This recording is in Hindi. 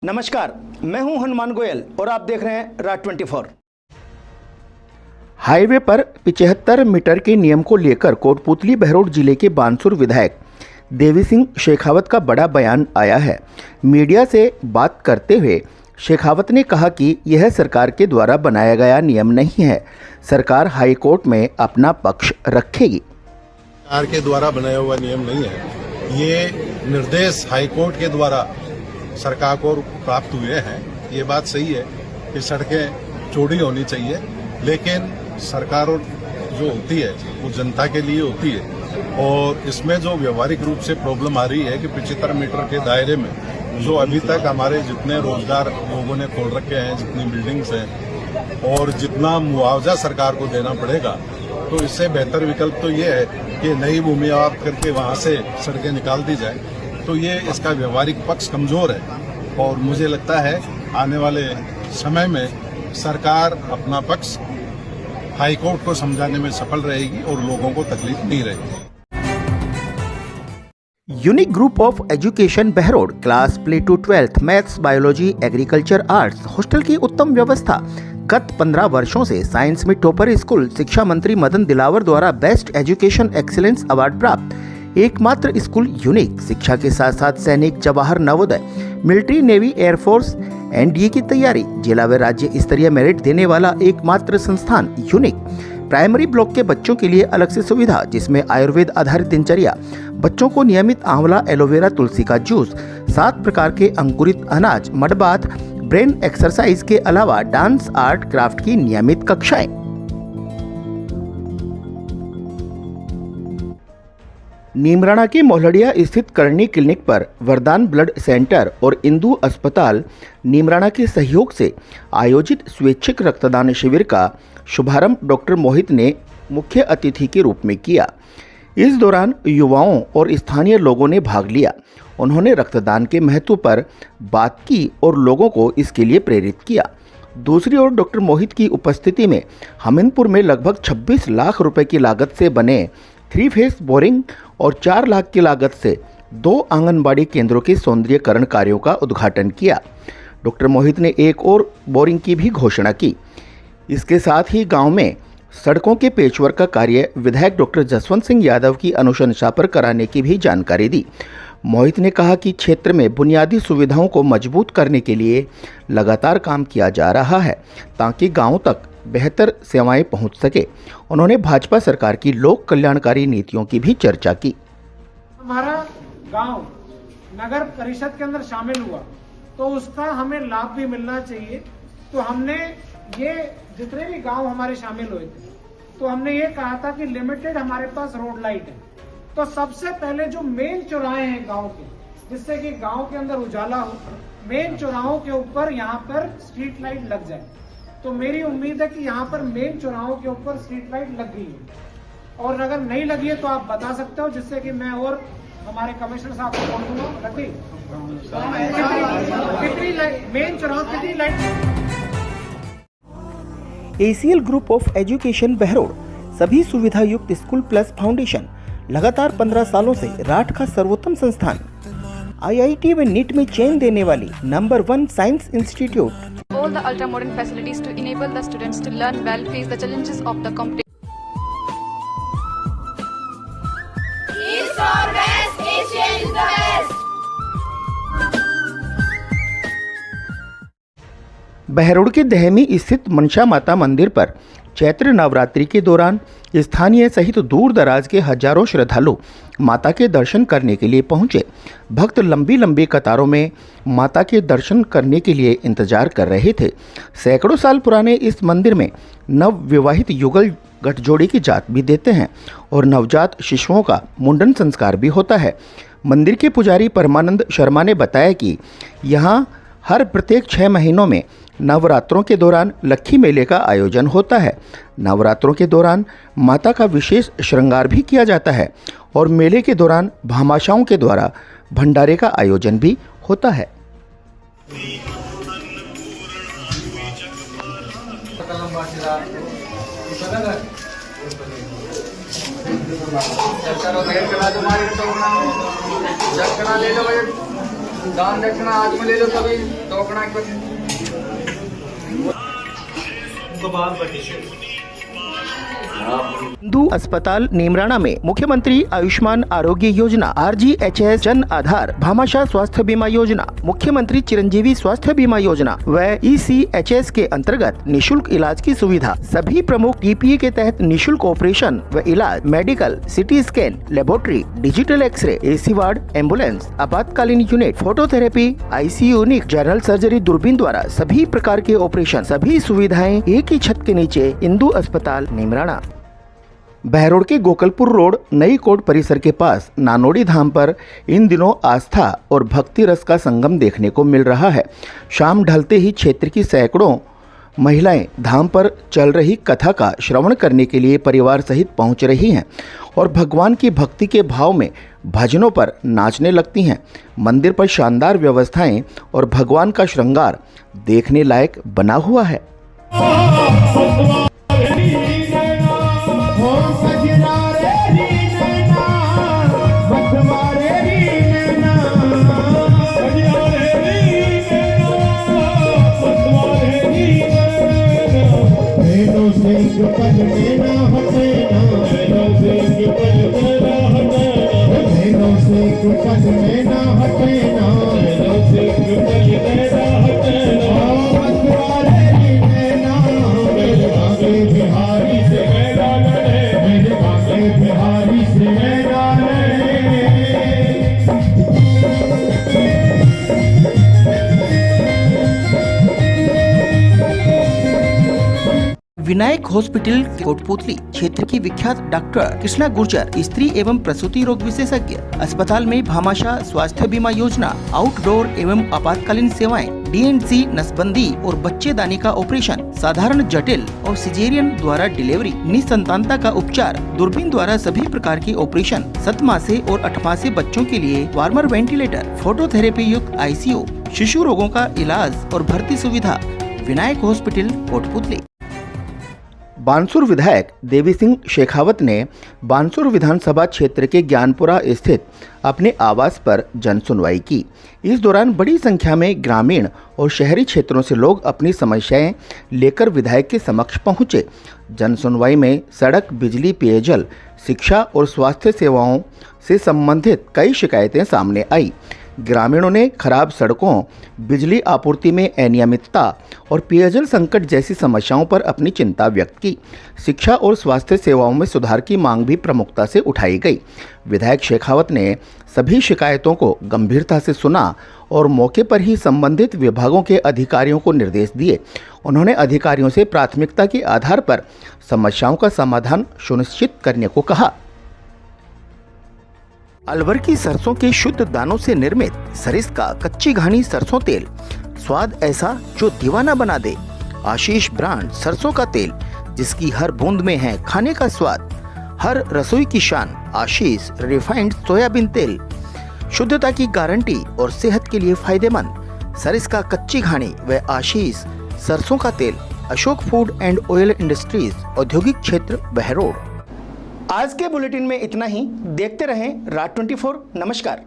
नमस्कार, मैं हूं हनुमान गोयल और आप देख रहे हैं राज 24। हाईवे पर 75 मीटर के नियम को लेकर कोटपुतली बहरोड जिले के बानसूर विधायक देवी सिंह शेखावत का बड़ा बयान आया है। मीडिया से बात करते हुए शेखावत ने कहा कि यह सरकार के द्वारा बनाया गया नियम नहीं है, सरकार हाई कोर्ट में अपना पक्ष रखेगी। सरकार के द्वारा बनाया हुआ नियम नहीं है, ये निर्देश हाई कोर्ट के द्वारा सरकार को प्राप्त हुए हैं। ये बात सही है कि सड़कें चौड़ी होनी चाहिए, लेकिन सरकार जो होती है वो जनता के लिए होती है। और इसमें जो व्यवहारिक रूप से प्रॉब्लम आ रही है कि 75 मीटर के दायरे में जो अभी तक हमारे जितने रोजगार लोगों ने खोल रखे हैं, जितनी बिल्डिंग्स हैं और जितना मुआवजा सरकार को देना पड़ेगा, तो इससे बेहतर विकल्प तो ये है कि नई भूमि आप करके वहां से सड़कें निकाल दी जाए। तो ये इसका व्यवहारिक पक्ष कमजोर है और मुझे लगता है आने वाले समय में सरकार अपना पक्ष हाई कोर्ट को समझाने में सफल रहेगी और लोगों को तकलीफ नहीं रहेगी। Unique group of education Behror class play to 12th maths, biology, agriculture, arts hostel की उत्तम व्यवस्था। गत 15 वर्षों से साइंस में टॉपर स्कूल, शिक्षा मंत्री मदन दिलावर द्वारा बेस्ट एजुकेशन एक्सीलेंस अवार्ड प्राप्त एकमात्र स्कूल यूनिक। शिक्षा के साथ साथ सैनिक, Jawahar Navodaya, military, navy, air force, NDA की तैयारी, जिला व राज्य स्तरीय मेरिट देने वाला एकमात्र संस्थान यूनिक। प्राइमरी ब्लॉक के बच्चों के लिए अलग से सुविधा, जिसमें आयुर्वेद आधारित दिनचर्या, बच्चों को नियमित आंवला, एलोवेरा, तुलसी का जूस, 7 प्रकार के अंकुरित अनाज, मड बाथ, ब्रेन एक्सरसाइज के अलावा डांस, आर्ट, क्राफ्ट की नियमित कक्षाएं। नीमराणा के मोहलड़िया स्थित करणी क्लिनिक पर वरदान ब्लड सेंटर और इंदु अस्पताल नीमराणा के सहयोग से आयोजित स्वैच्छिक रक्तदान शिविर का शुभारंभ डॉक्टर मोहित ने मुख्य अतिथि के रूप में किया। इस दौरान युवाओं और स्थानीय लोगों ने भाग लिया। उन्होंने रक्तदान के महत्व पर बात की और लोगों को इसके लिए प्रेरित किया। दूसरी ओर डॉक्टर मोहित की उपस्थिति में हमीरपुर में लगभग 26 लाख रुपए की लागत से बने 3 फेस बोरिंग और 4 लाख की लागत से 2 आंगनबाड़ी केंद्रों के सौंदर्यीकरण कार्यों का उद्घाटन किया। डॉक्टर मोहित ने एक और बोरिंग की भी घोषणा की। इसके साथ ही गांव में सड़कों के पेचवर्क का कार्य विधायक डॉक्टर जसवंत सिंह यादव की अनुशंसा पर कराने की भी जानकारी दी। मोहित ने कहा कि क्षेत्र में बुनियादी सुविधाओं को मजबूत करने के लिए लगातार काम किया जा रहा है ताकि गाँव तक बेहतर सेवाएं पहुंच सके। उन्होंने भाजपा सरकार की लोक कल्याणकारी नीतियों की भी चर्चा की। हमारा गांव नगर परिषद के अंदर शामिल हुआ तो उसका हमें लाभ भी मिलना चाहिए। तो हमने ये जितने भी गांव हमारे शामिल हुए थे तो हमने ये कहा था कि लिमिटेड हमारे पास रोड लाइट है, तो सबसे पहले जो मेन चौराहे हैं गांव के, जिससे कि गांव के अंदर उजाला हो, मेन चौराहों के ऊपर यहाँ पर स्ट्रीट लाइट लग जाए। तो मेरी उम्मीद है कि यहाँ पर मेन चौराहों के ऊपर स्ट्रीट लाइट लग गई है, और अगर नहीं लगी है तो आप बता सकते हो, जिससे कि मैं और हमारे कमिश्नर साहब को बोल दूंगा लग गई कितनी लाइट, मेन चौराहों कितनी light. ACL group of education Behror सभी सुविधा युक्त स्कूल प्लस फाउंडेशन लगातार 15 सालों से राठ का सर्वोत्तम संस्थान, आईआईटी व नीट में चेन देने वाली number 1 science institute. All the ultra modern facilities to enable the students to learn well, face the challenges of the competition. East or West, Asia is the best. Behror के दहमी स्थित मनसा माता मंदिर पर चैत्र नवरात्रि के दौरान स्थानीय सहित दूर दराज के हजारों श्रद्धालु माता के दर्शन करने के लिए पहुंचे। भक्त लंबी लंबी कतारों में माता के दर्शन करने के लिए इंतजार कर रहे थे। सैकड़ों साल पुराने इस मंदिर में नव विवाहित युगल गठजोड़ी की जात भी देते हैं और नवजात शिशुओं का मुंडन संस्कार भी होता है। मंदिर के पुजारी परमानंद शर्मा ने बताया कि यहाँ हर प्रत्येक 6 महीनों में नवरात्रों के दौरान लक्खी मेले का आयोजन होता है। नवरात्रों के दौरान माता का विशेष श्रृंगार भी किया जाता है और मेले के दौरान भामाशाओं के द्वारा भंडारे का आयोजन भी होता है। चक्कर दान दक्षिणा आज में ले लो सभी टोकना इंदू अस्पताल नीमराणा में मुख्यमंत्री आयुष्मान आरोग्य योजना, RGHS जन आधार, भामाशाह स्वास्थ्य बीमा योजना, मुख्यमंत्री चिरंजीवी स्वास्थ्य बीमा योजना व ECHS के अंतर्गत निशुल्क इलाज की सुविधा, सभी प्रमुख TPA के तहत निशुल्क ऑपरेशन व इलाज, medical, CT scan, laboratory, digital x ray, AC ward, ambulance, आपातकालीन unit, phototherapy, ICU unit, general surgery, दूरबीन द्वारा सभी प्रकार के ऑपरेशन, सभी सुविधाएं एक ही छत के नीचे। इंदू अस्पताल नीमराणा। बहरोड के गोकलपुर रोड नई कोर्ट परिसर के पास नानोड़ी धाम पर इन दिनों आस्था और भक्ति रस का संगम देखने को मिल रहा है। शाम ढलते ही क्षेत्र की सैकड़ों महिलाएं धाम पर चल रही कथा का श्रवण करने के लिए परिवार सहित पहुंच रही हैं और भगवान की भक्ति के भाव में भजनों पर नाचने लगती हैं। मंदिर पर शानदार व्यवस्थाएं और भगवान का श्रृंगार देखने लायक बना हुआ है। विनायक हॉस्पिटल कोटपुतली क्षेत्र की विख्यात डॉक्टर कृष्णा गुर्जर, स्त्री एवं प्रसूति रोग विशेषज्ञ। अस्पताल में भामाशाह स्वास्थ्य बीमा योजना, आउटडोर एवं आपातकालीन सेवाएं, DNC नसबंदी और बच्चेदानी का ऑपरेशन, साधारण जटिल और सिजेरियन द्वारा डिलीवरी, निसंतानता का उपचार, दूरबीन द्वारा सभी प्रकार के ऑपरेशन, 7 मासे और 8 मासे बच्चों के लिए वार्मर वेंटिलेटर, फोटोथेरेपी युक्त ICU, शिशु रोगों का इलाज और भर्ती सुविधा। विनायक हॉस्पिटल कोटपुतली। बानसूर विधायक देवी सिंह शेखावत ने बानसूर विधानसभा क्षेत्र के ज्ञानपुरा स्थित अपने आवास पर जन सुनवाई की। इस दौरान बड़ी संख्या में ग्रामीण और शहरी क्षेत्रों से लोग अपनी समस्याएं लेकर विधायक के समक्ष पहुंचे। जन सुनवाई में सड़क, बिजली, पेयजल, शिक्षा और स्वास्थ्य सेवाओं से संबंधित कई शिकायतें सामने आई। ग्रामीणों ने खराब सड़कों, बिजली आपूर्ति में अनियमितता और पेयजल संकट जैसी समस्याओं पर अपनी चिंता व्यक्त की। शिक्षा और स्वास्थ्य सेवाओं में सुधार की मांग भी प्रमुखता से उठाई गई। विधायक शेखावत ने सभी शिकायतों को गंभीरता से सुना और मौके पर ही संबंधित विभागों के अधिकारियों को निर्देश दिए। उन्होंने अधिकारियों से प्राथमिकता के आधार पर समस्याओं का समाधान सुनिश्चित करने को कहा। अलवर की सरसों के शुद्ध दानों से निर्मित सरिस्का कच्ची घानी सरसों तेल, स्वाद ऐसा जो दीवाना बना दे। आशीष ब्रांड सरसों का तेल, जिसकी हर बूंद में है खाने का स्वाद, हर रसोई की शान। आशीष रिफाइंड सोयाबीन तेल, शुद्धता की गारंटी और सेहत के लिए फायदेमंद। सरिस्का कच्ची घानी व आशीष सरसों का तेल। Ashok food and oil industries, औद्योगिक क्षेत्र, बहरोड। आज के बुलेटिन में इतना ही। देखते रहें राज 24। नमस्कार।